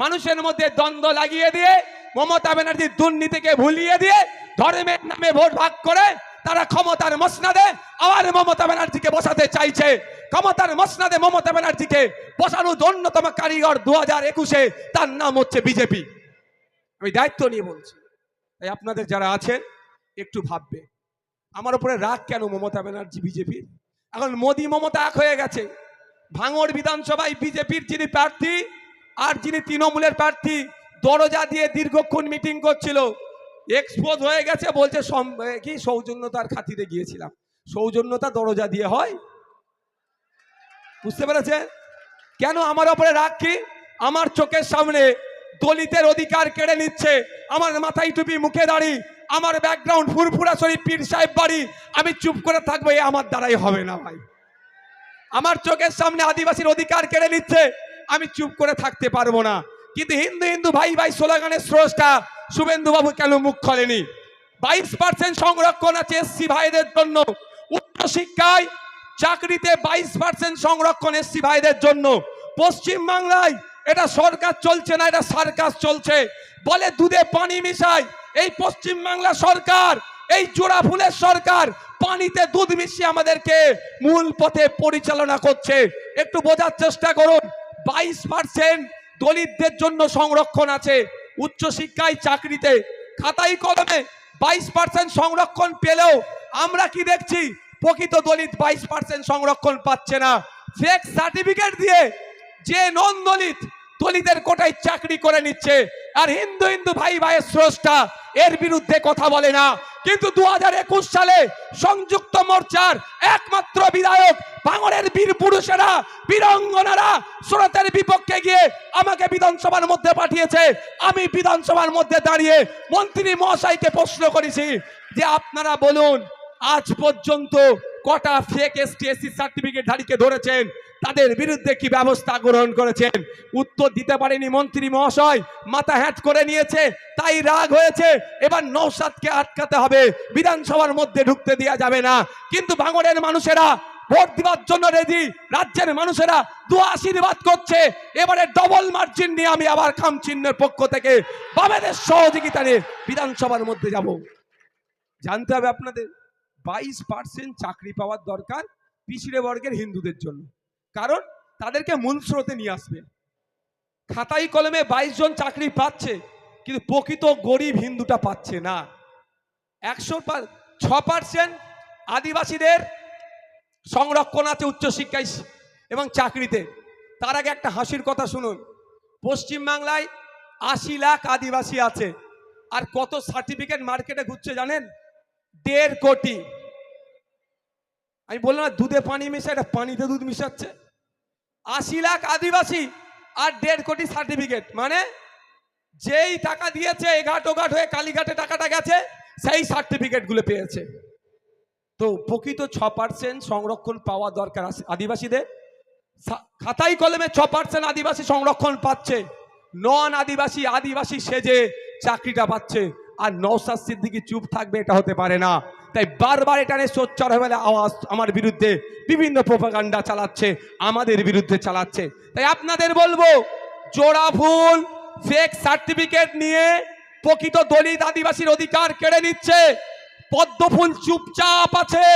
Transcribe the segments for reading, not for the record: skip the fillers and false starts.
মানুষের মধ্যে দ্বন্দ্ব লাগিয়ে দিয়ে মমতা ব্যানার্জি দুর্নীতিকে ভুলিয়ে দিয়ে ধর্মের নামে ভোট ভাগ করে তারা ক্ষমতার মসনদে আবার মমতা ব্যানার্জিকে বসাতে চাইছে। ক্ষমতার মসনদে মমতা ব্যানার্জিকে বসানোর অন্যতম কারিগর 2021-এ তার নাম হচ্ছে বিজেপি। আমি দায়িত্ব নিয়ে বলছি, তাই আপনাদের যারা আছেন একটু ভাববে আমার উপরে রাগ কেন মমতা ব্যানার্জি বিজেপির। এখন মোদি মমতা এক হয়ে গেছে। ভাঙড় বিধানসভায় বিজেপির যিনি প্রার্থী আর যিনি তৃণমূলের প্রার্থী দরজা দিয়ে দীর্ঘক্ষণ মিটিং করছিল, এক্সপোজ হয়ে গেছে, বলছে কি সৌজন্যতার খাতিরে গিয়েছিলাম। সৌজন্যতা দরজা দিয়ে হয়? বুঝতে পেরেছে কেন আমার ওপরে রাগ? কি আমার চোখের সামনে দলিতের অধিকার কেড়ে নিচ্ছে, আমার মাথায় টুপি মুখে দাড়ি, আমার ব্যাকগ্রাউন্ড ফুরফুরা শরীফ পীর সাহেব বাড়ি, আমি চুপ করে থাকবো? এ আমার দ্বারাই হবে না ভাই। আমার চোখের সামনে আদিবাসীর অধিকার কেড়ে নিচ্ছে, আমি চুপ করে থাকতে পারবো না। কিন্তু হিন্দু হিন্দু ভাই ভাই স্লোগানের স্রষ্টা শুভেন্দু বাবু কেন মুখ খোলেনি? 22% সংরক্ষণ আছে এসসি ভাইদের জন্য। উচ্চ শিক্ষায় চাকরিতে 22% সংরক্ষণ এসসি ভাইদের জন্য। পশ্চিম বাংলায় এটা সরকার চলছে না, এটা সার্কাস চলছে। বলে দুধে পানি মিশায়। এই পশ্চিম বাংলা সরকার, এই জোড়া ফুলের সরকার পানিতে দুধ মিশিয়ে আমাদেরকে মূল পথে পরিচালনা করছে। একটু বোঝার চেষ্টা করুন। 22% দলিতদের জন্য সংরক্ষণ আছে উচ্চশিক্ষায় চাকরিতে, খাতায় কলমে 22% সংরক্ষণ পেলেও আমরা কি দেখছি? প্রকৃত দলিত 22% সংরক্ষণ পাচ্ছে না। ফেক সার্টিফিকেট দিয়ে যে নন দলিত দলিতের কোটায় চাকরি করে নিচ্ছে, আর হিন্দু হিন্দু ভাই ভাইয়ের স্রষ্টা এর বিরুদ্ধে কথা বলে না। কিন্তু 2021 সালে সংযুক্ত মোর্চার একমাত্র বিধায়ক ভাঙড়ের বীর পুরুষেরা বীরাঙ্গনারা স্রোতের বিপক্ষে গিয়ে আমাকে বিধানসভার মধ্যে পাঠিয়েছে। আমি বিধানসভার মধ্যে দাঁড়িয়ে মন্ত্রী মহাশয়কে প্রশ্ন করেছি যে আপনারা বলুন আজ পর্যন্ত কটা ফেক এসটি এসসি সার্টিফিকেটধারীকে ধরেছেন, তাদের বিরুদ্ধে কি ব্যবস্থা গ্রহণ করেছেন? উত্তর দিতে পারেনি মন্ত্রী মহাশয়, মাথা হ্যাট করে নিয়েছে, তাই রাগ হয়েছে। এবার নওশাদকে আটকাতে হবে, বিধানসভার মধ্যে ঢুকতে দেওয়া যাবে না। কিন্তু ভাঙড়ের মানুষেরা ভোট দেওয়ার জন্য রেডি, রাজ্যের মানুষেরা দোয়া আশীর্বাদ করছে। এবারে ডবল মার্জিন নিয়ে আমি আবার খামচিহ্নের পক্ষ থেকে বামেদের সহযোগিতা নিয়ে বিধানসভার মধ্যে যাব। জানতে হবে আপনাদের 22% চাকরি পাওয়ার দরকার পিছিয়ে বর্গের হিন্দুদের জন্য, কারণ তাদেরকে মূল স্রোতে নিয়ে আসবে। খাতাই কলমে 22 জন চাকরি পাচ্ছে, কিন্তু প্রকৃত গরিব হিন্দুটা পাচ্ছে না। 106% আদিবাসীদের সংরক্ষণ আছে উচ্চশিক্ষায় এবং চাকরিতে। তার আগে একটা হাসির কথা শুনুন। পশ্চিমবাংলায় 80 লাখ আদিবাসী আছে, আর কত সার্টিফিকেট মার্কেটে ঘুরছে জানেন? 1.5 কোটি। আমি বললাম না দুধে পানি মিশায়, এটা পানিতে দুধ মিশাচ্ছে। 80 লাখ আদিবাসী আর 1.5 কোটি সার্টিফিকেট, মানে যেই টাকা দিয়েছে এঘাট ওঘাট হয়ে কালীঘাটে টাকাটা গেছে, সেই সার্টিফিকেট গুলো পেয়েছে। তো প্রকৃত 6% সংরক্ষণ পাওয়া দরকার আদিবাসীদের। খাতাই কলমে 6% আদিবাসী সংরক্ষণ পাচ্ছে, নন আদিবাসী আদিবাসী সেজে চাকরিটা পাচ্ছে। আর নওশাদ সিদ্দিকী চুপ থাকবে? এটা হতে পারে না। তাই বারবার এটা নিয়ে সোচ্চার হয়ে আওয়াজ আমার বিরুদ্ধে বিভিন্ন প্রোপাগান্ডা চালাচ্ছে, আমাদের বিরুদ্ধে চালাচ্ছে। তাই আপনাদের বলবো, জোড়া ফুল ফেক সার্টিফিকেট নিয়ে প্রকৃত দলিত আদিবাসীর অধিকার কেড়ে নিচ্ছে। পদ্ম ফুল চুপচাপ আছে,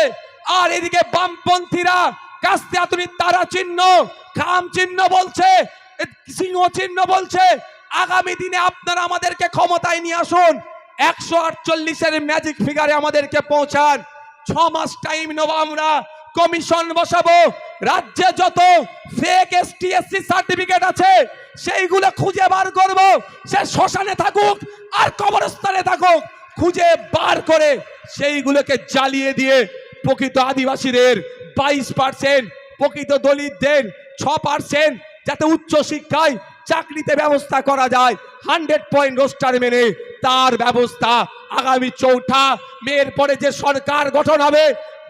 আর এদিকে বামপন্থীরা কাস্তে আতুনি তারা চিহ্ন, খাম চিহ্ন বলছে, সিংহ চিহ্ন বলছে। আগামী দিনে আপনারা আমাদেরকে ক্ষমতায় নিয়ে আসুন, 148-এর ম্যাজিক ফিগারে আমাদেরকে পৌঁছান। 6 মাস টাইম নেব, আমরা কমিশন বসাবো। রাজ্যে যত ফেক এসটি এসসি সার্টিফিকেট আছে সেইগুলো খুঁজে বার করব। সে শ্মশানে থাকুক আর কবরস্থানে থাকুক, খুঁজে বার করে সেইগুলোকে জ্বালিয়ে দিয়ে প্রকৃত আদিবাসীদের 22%, প্রকৃত দলিতদের 6%, যাতে উচ্চ শিক্ষায় চাকরিতে ব্যবস্থা করা যায় 100 পয়েন্ট রোস্টার মেনে, তার ব্যবস্থা আগামী 4 মের পরে যে সরকার গঠন হবে,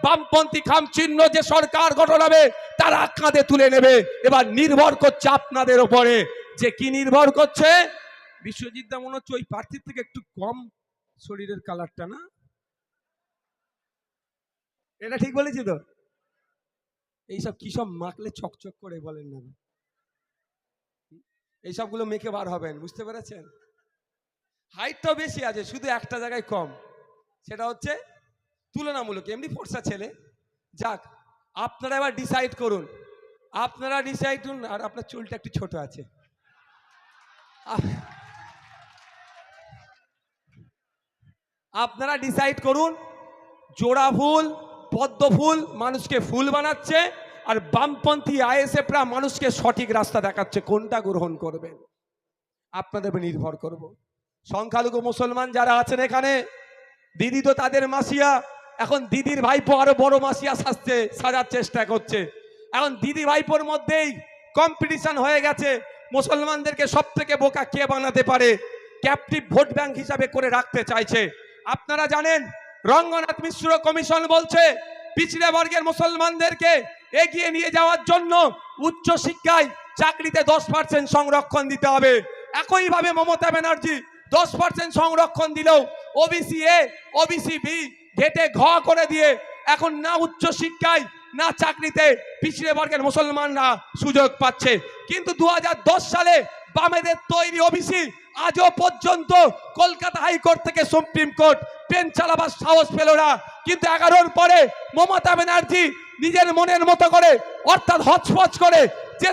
বামপন্থী খামচিহ্ন যে সরকার গঠন হবে, তারা কাঁধে তুলে নেবে। এবার নির্ভর করছে আপনাদের উপরে। যে কি নির্ভর করছে? বিশ্বজিৎ দা মনে হচ্ছে ওই প্রার্থীর থেকে একটু কম শরীরের কালারটা, না? এটা ঠিক বলেছি তো? এইসব কি সব মাখলে চকচক করে বলেন না? এইসবগুলো মেখে বার হবেন, বুঝতে পেরেছেন? হাইটটাও বেশি আছে, শুধু একটা জায়গায় কম, সেটা হচ্ছে তুলনামূলক এমনি ফর্সা ছেলে। যাক, আপনারা এবার ডিসাইড করুন, আপনারা ডিসাইড করুন। আর আপনার চুলটা একটু ছোট আছে। আপনারা ডিসাইড করুন, জোড়া ফুল পদ্ম ফুল মানুষকে ফুল বানাচ্ছে, আর বামপন্থী আইএসএফরা মানুষকে সঠিক রাস্তা দেখাচ্ছে, কোনটা গ্রহণ করবেন আপনাদের উপর নির্ভর করব। সংখ্যালঘু মুসলমান যারা আছেন এখানে, দিদি তো তাদের মাসিয়া, এখন দিদির ভাইপো আরো বড় মাসিয়া সাজার চেষ্টা করছে। এখন দিদি ভাইপোর মধ্যেই কম্পিটিশন হয়ে গেছে, মুসলমানদেরকে সব থেকে বোকা কে বানাতে পারে, ক্যাপটিভ ভোট ব্যাংক হিসাবে করে রাখতে চাইছে। আপনারা জানেন রঙ্গনাথ মিশ্র কমিশন বলছে পিছড়ে বর্গের মুসলমানদেরকে এগিয়ে নিয়ে যাওয়ার জন্য উচ্চ শিক্ষায় চাকরিতে 10% সংরক্ষণ দিতে হবে। একইভাবে মমতা ব্যানার্জি 10% সংরক্ষণ দিলেও ওবিসি এ ওবিসি বি ঘেটে ঘ করে দিয়ে এখন না উচ্চ শিক্ষায় না চাকরিতে পিছড়ে বর্গের মুসলমানরা সুযোগ পাচ্ছে। কিন্তু 2010 সালে বামেদের তৈরি ওবিসি আজও পর্যন্ত কলকাতা হাইকোর্ট থেকে সুপ্রিম কোর্ট পেন চালাবার সাহস পেল না। কিন্তু 11-র পরে মমতা ব্যানার্জি নিজের মনের মতো করে, অর্থাৎ হচপচ করে যে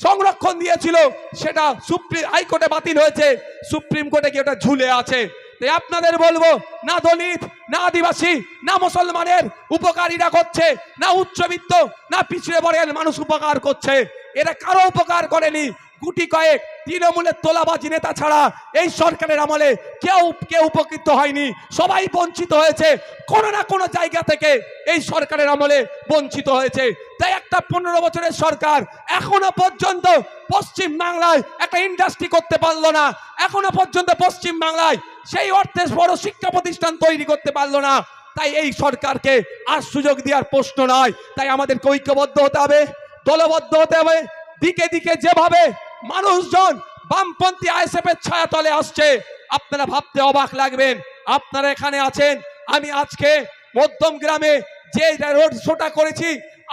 সংরক্ষণ দিয়েছিল সেটা সুপ্রিম হাইকোর্টে বাতিল হয়েছে, সুপ্রিম কোর্টে গিয়ে ওটা ঝুলে আছে। তাই আপনাদের বলবো, না দলিত না আদিবাসী না মুসলমানের উপকারীরা করছে, না উচ্চবিত্ত না পিছড়ে বর্গের মানুষ উপকার করছে, এরা কারো উপকার করেনি। গুটি কয়েক তৃণমূলের তোলাবাজি নেতা ছাড়া এই সরকারের আমলে কেউ উপকৃত হয়নি, সবাই বঞ্চিত হয়েছে, কোনো না কোনো জায়গা থেকে এই সরকারের আমলে বঞ্চিত হয়েছে। তাই একটা 15 বছরের সরকার এখনো পর্যন্ত পশ্চিম বাংলায় একটা ইন্ডাস্ট্রি করতে পারলো না, এখনো পর্যন্ত পশ্চিম বাংলায় সেই অর্থে বড় শিক্ষা প্রতিষ্ঠান তৈরি করতে পারলো না। তাই এই সরকারকে আর সুযোগ দেওয়ার প্রশ্ন নয়। তাই আমাদেরকে ঐক্যবদ্ধ হতে হবে, দলবদ্ধ হতে হবে। দিকে দিকে যেভাবে মানুষজন বামপন্থী আইএসএফের ছায়াতলে আসছে, আপনারা ভাবতে অবাক লাগবেন। আপনারা এখানে আছেন, আমি আজকে মধ্যম গ্রামে যে রোড শোটা করেছি,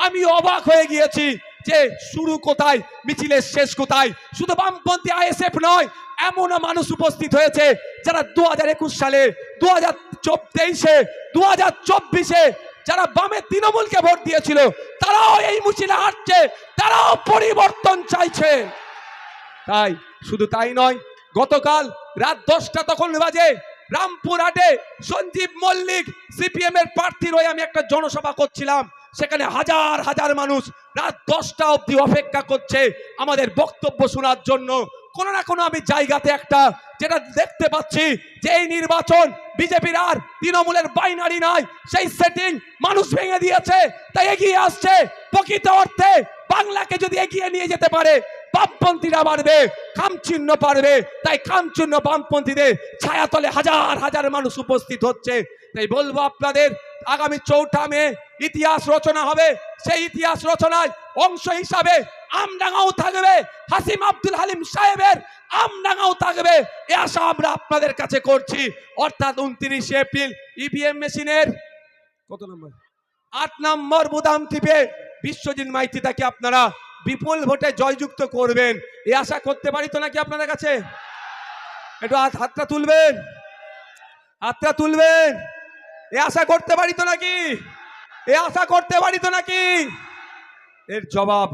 আমি অবাক হয়ে গিয়েছি যে শুরু কোথায়, মিছিলের শেষ কোথায়। শুধু বামপন্থী আইএসএফ নয়, এমনও মানুষ উপস্থিত হয়েছে যারা 2021 সালে, 2023-এ, 2024-এ যারা বামে তৃণমূলকে ভোট দিয়েছিল, তারাও এই মিছিলে হাঁটছে, তারাও পরিবর্তন চাইছে। তাই শুধু তাই নয়, গতকাল রাত 10টা তখন বাজে রামপুরহাটে সঞ্জীব মল্লিক সিপিএম এর প্রার্থীর হয়ে আমি একটা জনসভা করছিলাম। সেখানে হাজার হাজার মানুষ রাত 10টা অবধি অপেক্ষা করছে আমাদের বক্তব্য শোনার জন্য। কোনো না কোনো আমি জায়গাতে একটা যেটা দেখতে পাচ্ছি যে এই নির্বাচন বিজেপির আর তৃণমূলের বাইনারি নয়, সেই সেটিং মানুষ ভেঙে দিয়েছে, তাই এগিয়ে আসছে। প্রকৃত অর্থে বাংলাকে যদি এগিয়ে নিয়ে যেতে পারে, বামপন্থীরা পারবে, খামচিহ্ন পারবে। তাই খামচিহ্ন বামপন্থীদের ছায়াতলে হাজার হাজার মানুষ উপস্থিত হচ্ছে। তাই বলবো আপনাদের, আগামী 4 মে ইতিহাস রচনা হবে। সেই ইতিহাস রচনায় অংশ হিসাবে আমডাঙ্গাও থাকবে, হাসিম আব্দুল হালিম সাহেবের আমডাঙ্গাও থাকবে, এ আশা আমরা আপনাদের কাছে করছি। অর্থাৎ 29 এপ্রিল ইভিএম মেশিনের কত নম্বর 8 নম্বর বোতাম টিপে বিশ্বজিৎ মাইতিটাকে আপনারা বিপুল ভোটে জয়যুক্ত করবেন, এ আশা করতে পারি তো নাকি আপনাদের কাছে? একটু হাতটা তুলবেন, হাতটা তুলবেন। এ আশা করতে পারি তো নাকি? এ আশা করতে পারি তো নাকি? এর জবাব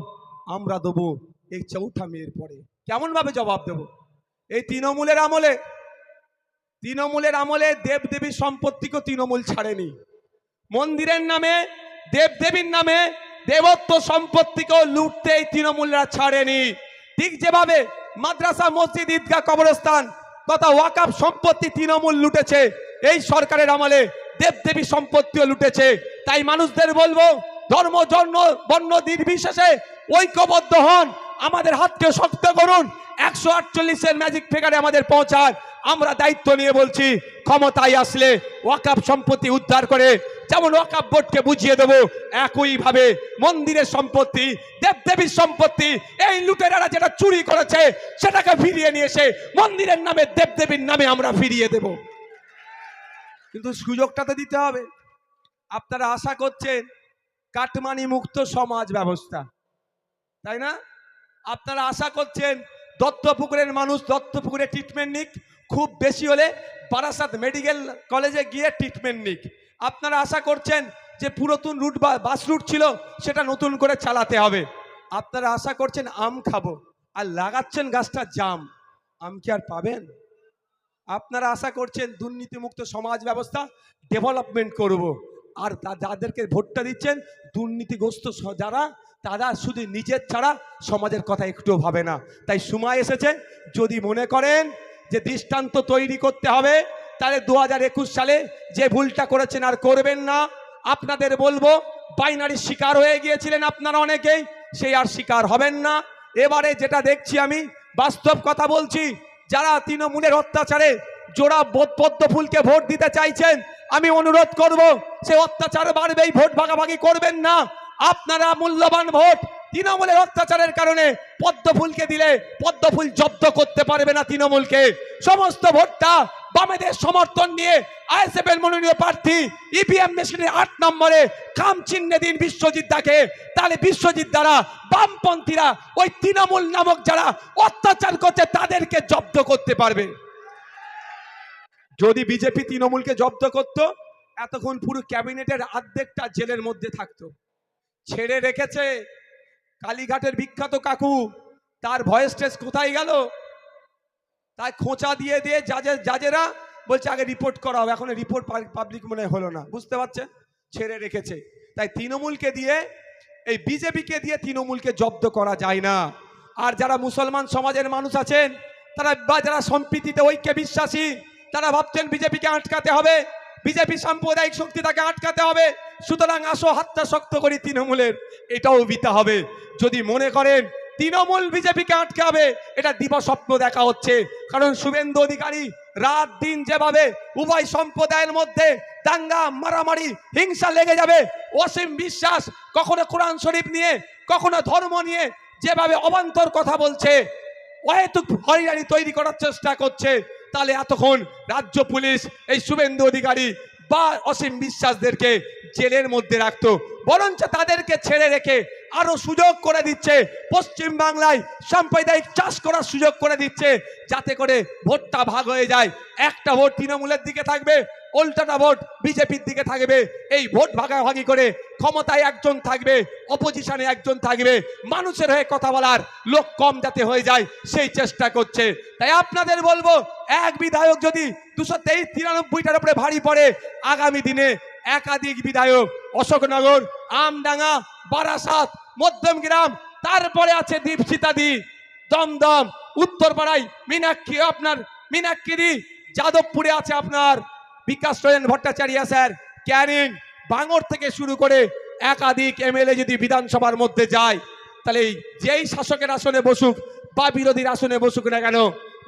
আমরা দেবো এই 4 মের পরে। কেমন ভাবে জবাব দেব? এই তৃণমূলের আমলে দেবদেবীর সম্পত্তিকে তৃণমূল ছাড়েনি। মন্দিরের নামে, দেবদেবীর নামে দেবত্ব সম্পত্তিকেও লুটতে এই তৃণমূলরা ছাড়েনি। ঠিক যেভাবে মাদ্রাসা, মসজিদ, ঈদগাহ, কবরস্থান তথা ওয়াকফ সম্পত্তি তৃণমূল লুটেছে, এই সরকারের আমলে দেবদেবী সম্পত্তিও লুটেছে। তাই মানুষদের বলবো, ধর্ম, জন্ম, বর্ণ নির্বিশেষে ঐক্যবদ্ধ হন, আমাদের হাতকে শক্ত করুন, 148-এর ম্যাজিক ফিগারে আমাদের পৌঁছান। আমরা দায়িত্ব নিয়ে বলছি, ক্ষমতায় আসলে ওয়াকফ সম্পত্তি উদ্ধার করে যেমন ওয়াকফ বোর্ডকে বুঝিয়ে দেবো, একইভাবে মন্দিরের সম্পত্তি, দেবদেবীর সম্পত্তি, এই লুটেরারা যেটা চুরি করেছে সেটাকে ফিরিয়ে নিয়ে এসে মন্দিরের নামে, দেবদেবীর নামে আমরা ফিরিয়ে দেব। কিন্তু সুযোগটা তো দিতে হবে। আপনারা আশা করছেন কাটমানি মুক্ত সমাজ ব্যবস্থা, তাই না? আপনারা আশা করছেন দত্তপুকুরের মানুষ দত্তপুকুরে ট্রিটমেন্ট নিক, খুব বেশি হলে বারাসাত মেডিকেল কলেজে গিয়ে ট্রিটমেন্ট নিক। আপনারা আশা করছেন যে পুরাতন রুট বা বাস রুট ছিল সেটা নতুন করে চালাতে হবে। আপনারা আশা করছেন আম খাবো, আর লাগাচ্ছেন গাছটা জাম, আম কি আর পাবেন? আপনারা আশা করছেন দুর্নীতিমুক্ত সমাজ ব্যবস্থা ডেভেলপমেন্ট করব, আর যাদেরকে ভোটটা দিচ্ছেন দুর্নীতিগ্রস্ত যারা, তারা শুধু নিজের ছাড়া সমাজের কথা একটুও ভাবে না। তাই সময় এসেছে, যদি মনে করেন যে দৃষ্টান্ত তৈরি করতে হবে, তাহলে 2021 সালে যে ভুলটা করেছেন আর করবেন না। আপনাদের বলবো, বাইনারির শিকার হয়ে গিয়েছিলেন আপনারা অনেকেই, সেই আর শিকার হবেন না। এবারে যেটা দেখছি আমি বাস্তব কথা বলছি, যারা তৃণমূলের অত্যাচারে জোড়া পদ্ম ফুলকে ভোট দিতে চাইছেন, আমি অনুরোধ করব সে অত্যাচার বাড়বেই, ভোট ভাগাভাগি করবেন না। আপনারা মূল্যবান ভোট তৃণমূলের অত্যাচারের কারণে পদ্ম ফুলকে দিলে পদ্ম ফুল জব্দ করতে পারবে না তৃণমূলকে। সমস্ত ভোটটা বামেদের সমর্থন নিয়ে আইএসএফ এর মনোনীত প্রার্থী ইভিএম মেশিনের 8 নম্বরে খাম চিহ্নে দিন বিশ্বজিৎ দাকে। তাহলে বিশ্বজিৎ দ্বারা বামপন্থীরা ওই তৃণমূল নামক যারা অত্যাচার করছে তাদেরকে জব্দ করতে পারবে। যদি বিজেপি তৃণমূলকে জব্দ করত, এতক্ষণ পুরো ক্যাবিনেটের অর্ধেকটা জেলের মধ্যে থাকতো। ছেড়ে রেখেছে কালীঘাটের বিখ্যাত কাকু, তার ভয়েস টেস্ট কোথায় গেল? তাই খোঁচা দিয়ে দিয়ে জাজেরা বলছে আগে রিপোর্ট করা হবে, এখন রিপোর্ট পাবলিক মনে হলো না, বুঝতে পারছেন? ছেড়ে রেখেছে। তাই তৃণমূলকে দিয়ে, এই বিজেপিকে দিয়ে তৃণমূলকে জব্দ করা যায় না। আর যারা মুসলমান সমাজের মানুষ আছেন, তারা বা যারা সম্প্রীতিতে ঐক্যে বিশ্বাসী, তারা ভাবছেন বিজেপিকে আটকাতে হবে, বিজেপি সাম্প্রদায়িক শক্তি তাকে আটকাতে হবে, সুতরাং আসো হাতটা শক্ত করি তৃণমূলের, এটাও দিতে হবে। যদি মনে করেন তৃণমূল বিজেপিকে আটকাবে, এটা দিবাস্বপ্ন দেখা হচ্ছে। কারণ শুভেন্দু অধিকারী রাত দিন যেভাবে উভয় সম্প্রদায়ের মধ্যে দাঙ্গা মারামারি হিংসা লেগে যাবে, অসীম বিশ্বাস কখনো কোরআন শরীফ নিয়ে কখনো ধর্ম নিয়ে যেভাবে অবান্তর কথা বলছে, অহেতুক হয়রানি তৈরি করার চেষ্টা করছে, তাহলে এতক্ষণ রাজ্য পুলিশ এই শুভেন্দু অধিকারী বা অসীম বিশ্বাসদেরকে জেলের মধ্যে রাখতো, বরঞ্চ তাদেরকে ছেড়ে রেখে আরো সুযোগ করে দিচ্ছে, পশ্চিম বাংলায় সাম্প্রদায়িক চাষ করার সুযোগ করে দিচ্ছে, যাতে করে ভোটটা ভাগ হয়ে যায়। একটা ভোট তৃণমূলের দিকে থাকবে, উল্টাটা ভোট বিজেপির দিকে থাকবে। এই ভোট ভাগাভাগি করে ক্ষমতায় একজন থাকবে, অপোজিশনে একজন থাকবে, মানুষের হয়ে কথা বলার লোক কম যাতে হয়ে যায় সেই চেষ্টা করছে। তাই আপনাদের বলবো, এক বিধায়ক যদি 293-93টার উপরে ভারী পড়ে, আগামী দিনে একাধিক বিধায়ক অশোকনগর, আমডাঙ্গা, বারাসাত, মধ্যমগ্রাম, তারপরে আছে দীপশিতাদি, দমদম, উত্তরপাড়ায় মীনাক্ষী, আপনার মীনাক্ষীদি, যাদবপুরে আছে আপনার বিকাশ রঞ্জন ভট্টাচার্য স্যার, ক্যানিং, ভাঙড় থেকে শুরু করে একাধিক এমএলএ যদি বিধানসভার মধ্যে যায়, তাহলে যেই শাসকের আসনে বসুক বা বিরোধীর আসনে বসুক না কেন,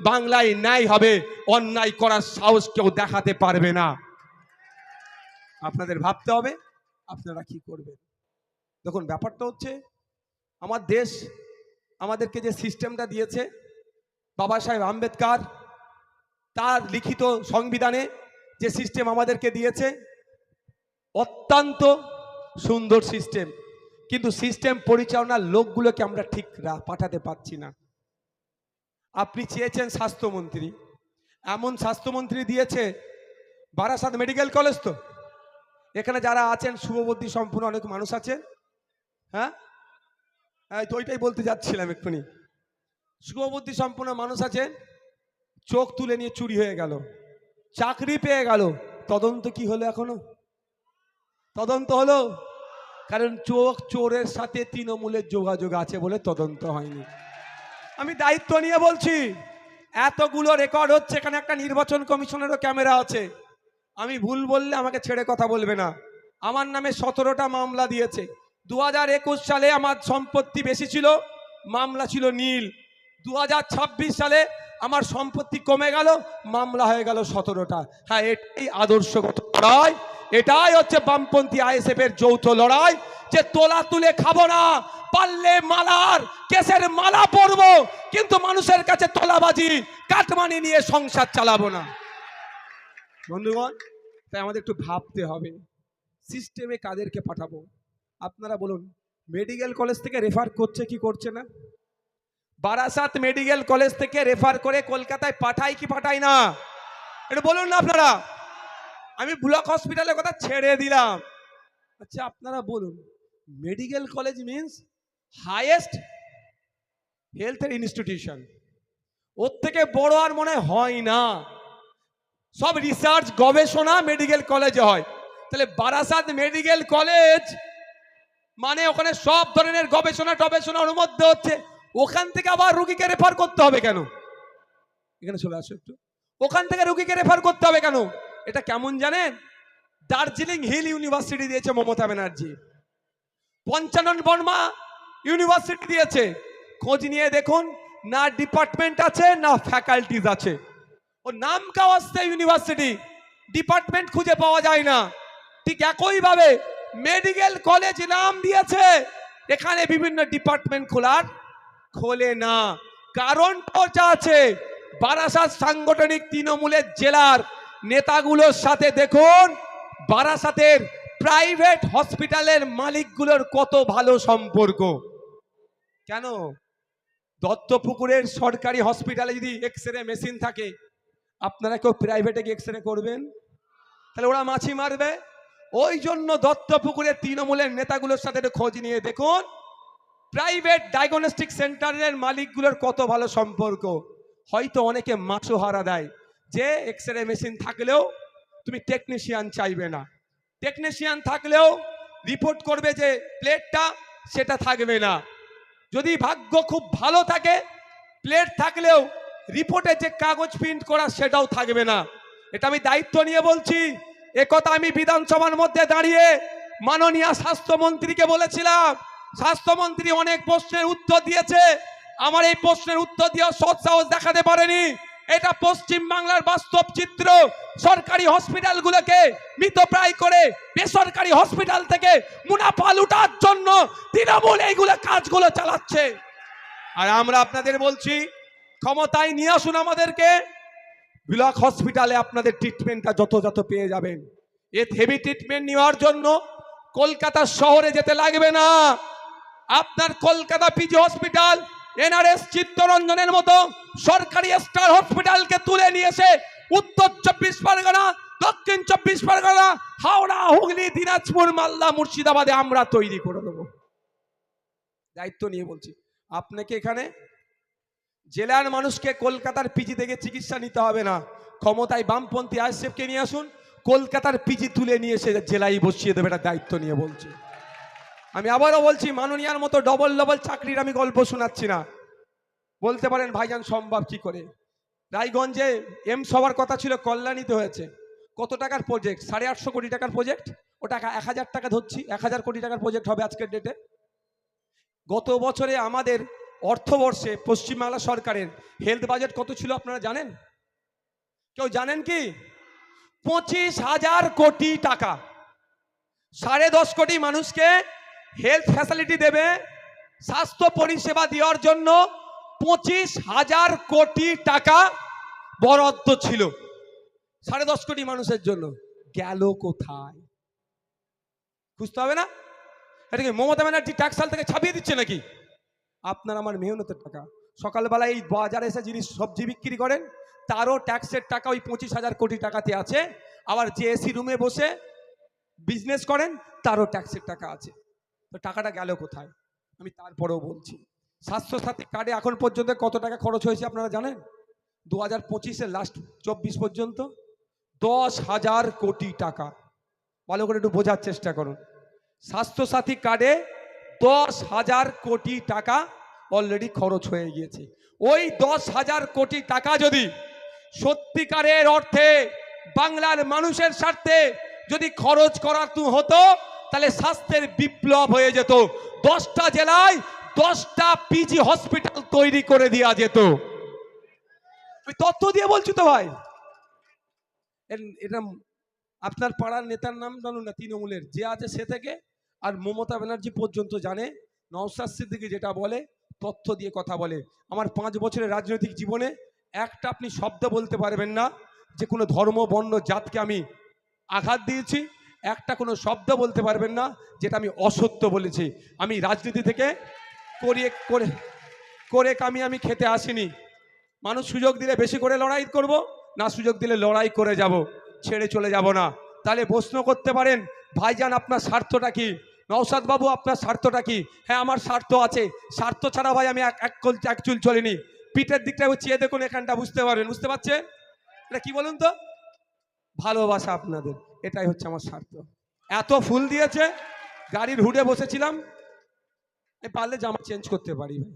বাংলায় ন্যায় হবে, অন্যায় করার সাহস কেউ দেখাতে পারবে না। আপনাদের ভাবতে হবে আপনারা কি করবেন। দেখুন, ব্যাপারটা হচ্ছে আমার দেশ আমাদেরকে যে সিস্টেমটা দিয়েছে বাবা সাহেব আম্বেদকর, তার লিখিত সংবিধানে যে সিস্টেম আমাদেরকে দিয়েছে, অত্যন্ত সুন্দর সিস্টেম, কিন্তু সিস্টেম পরিচালনার লোকগুলোকে আমরা ঠিক পাঠাতে পারছি না। আপনি চেয়েছেন স্বাস্থ্যমন্ত্রী, এমন স্বাস্থ্যমন্ত্রী দিয়েছে, বারাসাত মেডিকেল কলেজ, তো এখানে যারা আছেন শুভবুদ্ধি সম্পূর্ণ অনেক মানুষ আছেন, হ্যাঁ তো ওইটাই বলতে যাচ্ছিলাম এক্ষুনি, শুভবুদ্ধি সম্পূর্ণ মানুষ আছেন, চোখ তুলে নিয়ে চুরি হয়ে গেল, চাকরি পেয়ে গেল, তদন্ত কি হলো? এখনো তদন্ত হলো? কারণ চোরের সাথে তৃণমূলের যোগাযোগ আছে বলে তদন্ত হয়নি। আমি দায়িত্ব নিয়ে বলছি, এতগুলো রেকর্ড হচ্ছে, এখানে একটা নির্বাচন কমিশনেরও ক্যামেরা আছে, আমি ভুল বললে আমাকে ছেড়ে কথা বলবে না। আমার নামে 17টা মামলা দিয়েছে। 2021 সালে আমার সম্পত্তি বেশি ছিল, মামলা ছিল নীল। 2026 সালে আমার সম্পত্তি কমে গেল, মামলা হয়ে গেল 17টা। হ্যাঁ, এটাই আদর্শগত লড়াই, এটাই হচ্ছে বামপন্থী আইএসএফ এর যৌথ লড়াই, যে তোলা তুলে খাবো না, পারলে মালার কেসের মালা পরবো, কিন্তু মানুষের কাছে তোলাবাজি কাটমানি নিয়ে সংসার চালাবো না। বন্ধুগণ, তাই আমাদের একটু ভাবতে হবে সিস্টেমে কাদেরকে পাঠাবো। আপনারা বলুন, মেডিকেল কলেজ থেকে রেফার করছে কি করছে না? বারাসাত মেডিকেল কলেজ থেকে রেফার করে কলকাতায় পাঠাই কি পাঠাই না? এটা বলুন না আপনারা। আমি ব্লক হসপিটালের কথা ছেড়ে দিলাম। আচ্ছা আপনারা বলুন, মেডিকেল কলেজ মিন্স হাইয়েস্ট হেলথের ইনস্টিটিউশন, ওর থেকে বড় আর মনে হয় না। সব রিসার্চ গবেষণা মেডিকেল কলেজে হয়। তাহলে বারাসাত মেডিকেল কলেজ মানে ওখানে সব ধরনের গবেষণা টবেষণার মধ্যে হচ্ছে, ওখান থেকে আবার রুগীকে রেফার করতে হবে কেন? এখানে চলে আসো একটু। ওখান থেকে রুগীকে রেফার করতে হবে কেন? এটা কেমন জানেন? দার্জিলিং হিল ইউনিভার্সিটি দিয়েছে মমতা ব্যানার্জি, পঞ্চানন বর্মা ইউনিভার্সিটি দিয়েছে। খোঁজ নিয়ে দেখুন, না ডিপার্টমেন্ট আছে না ফ্যাকাল্টিজ আছে। ও নাম কাওয়াস্তে ইউনিভার্সিটি, ডিপার্টমেন্ট খুঁজে পাওয়া যায় না। ঠিক একইভাবে মেডিকেল কলেজ নাম দিয়েছে, এখানে বিভিন্ন ডিপার্টমেন্ট খোলে না। কারণটা আছে, বারাসাত সাংগঠনিক তৃণমূলের জেলার নেতাগুলোর সাথে দেখুন বারাসাতের প্রাইভেট হসপিটালের মালিকগুলোর কত ভালো সম্পর্ক। কেন? দত্তপুকুরের সরকারি হসপিটালে যদি এক্সরে মেশিন থাকে, আপনারা কেউ প্রাইভেটে গিয়ে এক্সরে করবেন? তাহলে ওরা মাছি মারবে। ওই জন্য দত্তপুকুরের তৃণমূলের নেতাগুলোর সাথে খোঁজ নিয়ে দেখুন প্রাইভেট ডায়াগনস্টিক সেন্টারের মালিকগুলোর কত ভালো সম্পর্ক। হয়তো অনেকে মাছও দেয় যে এক্সরে মেশিন থাকলেও তুমি টেকনিশিয়ান চাইবে না, টেকনিশিয়ান থাকলেও রিপোর্ট করবে যে প্লেটটা, সেটা থাকবে না। যদি ভাগ্য খুব ভালো থাকে, প্লেট থাকলেও রিপোর্টে যে কাগজ প্রিন্ট করা সেটাও থাকবে না। এটা আমি দায়িত্ব নিয়ে বলছি। একথা আমি বিধানসভার মধ্যে দাঁড়িয়ে মাননীয় স্বাস্থ্যমন্ত্রীকে বলেছিলাম। স্বাস্থ্যমন্ত্রী অনেক প্রশ্নের উত্তর দিয়েছে, আমার এই প্রশ্নের উত্তর দেওয়ার সৎ সাহস দেখাতে পারেনি। এটা পশ্চিম বাংলার বাস্তব চিত্র। সরকারি হসপিটালগুলোকে মৃতপ্রায় করে বেসরকারি হসপিটাল থেকে মুনাফা লুটার জন্য তৃণমূল এইগুলো কাজগুলো চালাচ্ছে। আর আমরা আপনাদের বলছি, ক্ষমতায় নিয়ে আসুন আমাদেরকে, ব্লক হসপিটালে আপনাদের ট্রিটমেন্টটা যত পেয়ে যাবেন। এর হেভি ট্রিটমেন্ট নেওয়ার জন্য কলকাতা শহরে যেতে লাগবে না। আপনার কলকাতা পিজি হসপিটাল, এনআরএস চিত্তরঞ্জনের মতো সরকারি স্টার হসপিটালকে তুলে নিয়ে এসে উত্তর 24 পরগনা, দক্ষিণ 24 পরগনা, হাওড়া, হুগলি, দিনাজপুর, মালদা, মুর্শিদাবাদে আমরা তৈরি করে দেবো। দায়িত্ব নিয়ে বলছি। আপনাকে এখানে জেলার মানুষকে কলকাতার পিজি থেকে চিকিৎসা নিতে হবে না। ক্ষমতায় বামপন্থী আইএসএফকে নিয়ে আসুন, কলকাতার পিজি তুলে নিয়ে এসে জেলায় বসিয়ে দেবে। এটা দায়িত্ব নিয়ে বলছি। আমি আবারও বলছি, মাননীয়ার মতো ডবল চাকরির আমি গল্প শোনাচ্ছি না। বলতে পারেন ভাইজান সম্ভব কি করে? রায়গঞ্জে এমস হওয়ার কথা ছিল, কল্যাণীতে হয়েছে। কত টাকার প্রজেক্ট? 850 কোটি টাকার প্রজেক্ট। ও টাকা 1000 টাকা ধরছি, 1000 কোটি টাকার প্রজেক্ট হবে আজকের ডেটে। গত বছরে আমাদের অর্থবর্ষে পশ্চিমবাংলা সরকারের হেলথ বাজেট কত ছিল আপনারা জানেন? কেউ জানেন কি? 25,000 কোটি টাকা। 10.5 কোটি মানুষকে হেলথ ফ্যাসিলিটি দেবে, স্বাস্থ্য পরিষেবা দেওয়ার জন্য 25,000 কোটি টাকা বরাদ্দ ছিল 10.5 কোটি মানুষের জন্য। গেল কোথায়? খুঁজতে হবে না? এটা কি মমতা ব্যানার্জি ট্যাক্সাল থেকে ছাপিয়ে দিচ্ছে নাকি? আপনার আমার মেহনতের টাকা। সকালবেলা এই বাজারে এসে যিনি সবজি বিক্রি করেন, তারও ট্যাক্সের টাকা ওই 25,000 কোটি টাকাতে আছে। আবার যে এসি রুমে বসে বিজনেস করেন, তারও ট্যাক্সের টাকা আছে। তো টাকাটা গেল কোথায়? আমি তারপরেও বলছি, স্বাস্থ্যসাথী কার্ডে এখন পর্যন্ত কত টাকা খরচ হয়েছে আপনারা জানেন? 2025-এর লাস্ট 24 পর্যন্ত 10,000 কোটি টাকা। ভালো করে একটু বোঝার চেষ্টা করুন। স্বাস্থ্যসাথী কার্ডে 10,000 কোটি টাকা অলরেডি খরচ হয়ে গিয়েছে। ওই 10,000 কোটি টাকা যদি সত্যিকারের অর্থে বাংলার মানুষের স্বার্থে যদি খরচ করা হতো, তাহলে স্বাস্থ্যের বিপ্লব হয়ে যেত। 10টা জেলায় 10টা পিজি হসপিটাল তৈরি করে দেওয়া যেত। আমি তথ্য দিয়ে বলছি তো ভাই। এটা আপনার পাড়ার নেতার নাম জানুন না, তৃণমূলের যে আছে সে থেকে আর মমতা ব্যানার্জি পর্যন্ত জানে। নওশাদ সিদ্দিকী যেটা বলে, তথ্য দিয়ে কথা বলে। আমার 5 বছরের রাজনৈতিক জীবনে একটা আপনি শব্দ বলতে পারবেন না যে কোনো ধর্ম, বর্ণ, জাতকে আমি আঘাত দিয়েছি। একটা কোনো শব্দ বলতে পারবেন না যেটা আমি অসত্য বলেছি। আমি রাজনীতি থেকে করে কামি আমি খেতে আসিনি। মানুষ সুযোগ দিলে বেশি করে লড়াই করব, না সুযোগ দিলে লড়াই করে যাব, ছেড়ে চলে যাব না। তাহলে প্রশ্ন করতে পারেন, ভাইজান আপনার স্বার্থটা কি? নওশাদ বাবু আপনার স্বার্থটা কি? হ্যাঁ আমার স্বার্থ আছে, স্বার্থ ছাড়া ভাই আমি এক চুল চলিনি। পিঠের দিকটা চেয়ে দেখুন, এখানটা বুঝতে পারবেন, বুঝতে পারছেন এটা কি বলুন তো? ভালোবাসা আপনাদের, এটাই হচ্ছে আমার স্বার্থ। এত ফুল দিয়েছে, গাড়ির হুডে বসেছিলাম, পারলে জামা চেঞ্জ করতে পারি ভাই।